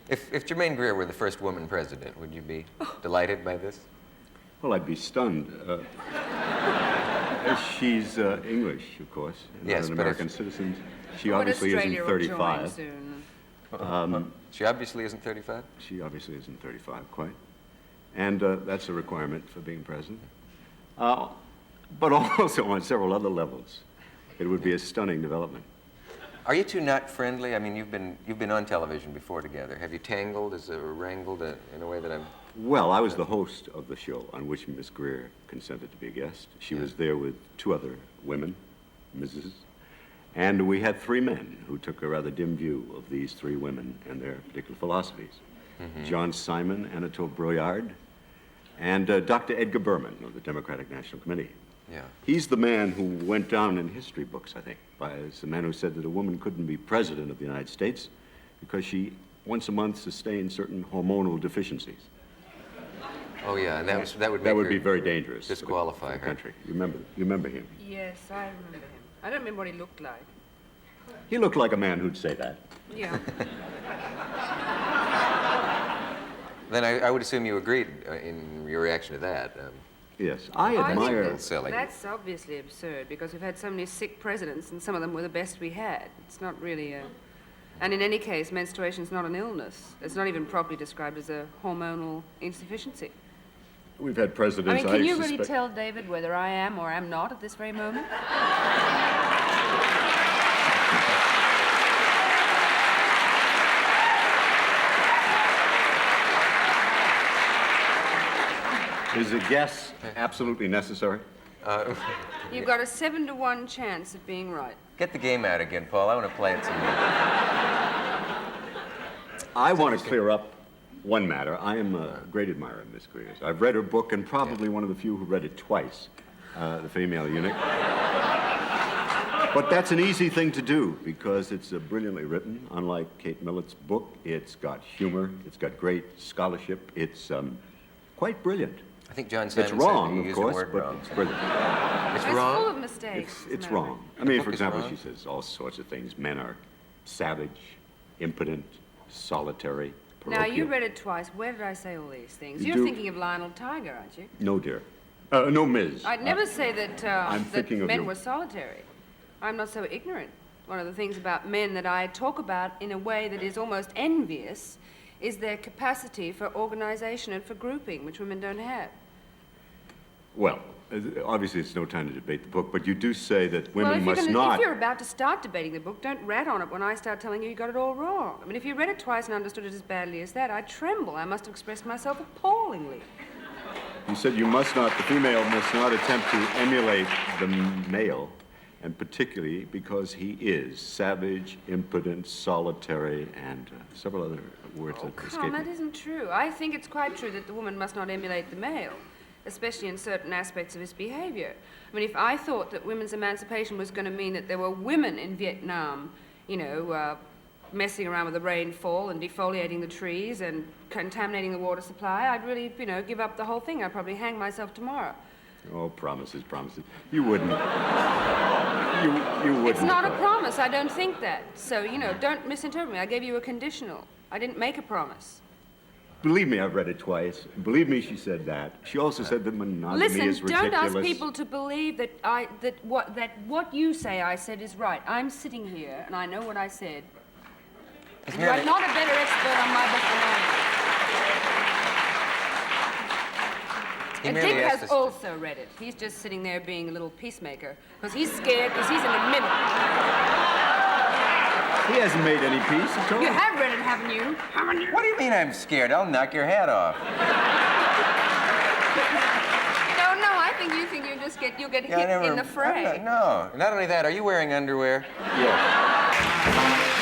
If Germaine Greer were the first woman president, would you be delighted by this? Well, I'd be stunned. She's English, of course, Yes, an but American citizen. She obviously isn't 35. She obviously isn't 35? She obviously isn't 35, quite. And that's a requirement for being president. But also on several other levels, it would be a stunning development. Are you two not friendly? I mean, you've been on television before together. Have you tangled, wrangled in a way that I'm... Well, I was the host of the show on which Miss Greer consented to be a guest. She was there with two other women, Mrs., and we had three men who took a rather dim view of these three women and their particular philosophies. John Simon, Anatole Broyard, and Dr. Edgar Berman of the Democratic National Committee. Yeah. He's the man who went down in history books, I think, as the man who said that a woman couldn't be president of the United States because she, once a month, sustained certain hormonal deficiencies. Oh, yeah, and that would be very dangerous. Disqualify for the her. country. You remember him? Yes, I remember him. I don't remember what he looked like. He looked like a man who'd say that. Yeah. Then I would assume you agreed in your reaction to that. Yes, I admire... I think that's obviously absurd because we've had so many sick presidents and some of them were the best we had. It's not really a... And in any case, menstruation is not an illness. It's not even properly described as a hormonal insufficiency. We've had presidents... I mean, can you really tell David whether I am or am not at this very moment? Is a guess absolutely necessary? You've got a 7-to-1 chance of being right. Get the game out again, Paul. I want to play it some more. I want to clear up one matter. I am a great admirer of Miss Greer's. I've read her book and probably one of the few who read it twice, The Female Eunuch. But that's an easy thing to do because it's brilliantly written. Unlike Kate Millett's book, it's got humor, it's got great scholarship, it's quite brilliant. I think John Simon It's wrong, said of course, but wrong. it's brilliant. It's It's wrong? full of mistakes. It's wrong. I mean, for is example, wrong? she says all sorts of things. Men are savage, impotent, solitary, Now, parochial. you read it twice. Where did I say all these things? You You're do- thinking of Lionel Tiger, aren't you? No, dear. No, Ms. I'd never say that, I'm that thinking of men your- were solitary. I'm not so ignorant. One of the things about men that I talk about in a way that is almost envious is their capacity for organization and for grouping, which women don't have. Well, obviously it's no time to debate the book, but you do say that women well, must not... if you're about to start debating the book, don't rat on it when I start telling you got it all wrong. I mean, if you read it twice and understood it as badly as that, I'd tremble. I must have expressed myself appallingly. You said the female must not attempt to emulate the male, and particularly because he is savage, impotent, solitary, and several other words that escape me. That isn't true. I think it's quite true that the woman must not emulate the male, especially in certain aspects of his behavior. I mean, if I thought that women's emancipation was going to mean that there were women in Vietnam, messing around with the rainfall and defoliating the trees and contaminating the water supply, I'd really, give up the whole thing. I'd probably hang myself tomorrow. Oh, promises. You wouldn't. You wouldn't. It's not a promise. I don't think that. So, don't misinterpret me. I gave you a conditional. I didn't make a promise. Believe me, I've read it twice. Believe me, she said that. She also said that monogamy is ridiculous. Listen, don't ask people to believe that what you say I said is right. I'm sitting here and I know what I said. You are not a better expert on my book than I am. And Dick has also read it. He's just sitting there being a little peacemaker because he's scared because he's in the middle. He hasn't made any peace at all. You have read it, haven't you? What do you mean I'm scared? I'll knock your head off. No, I think you'll get hit in the fray. No, not only that, are you wearing underwear? Yes.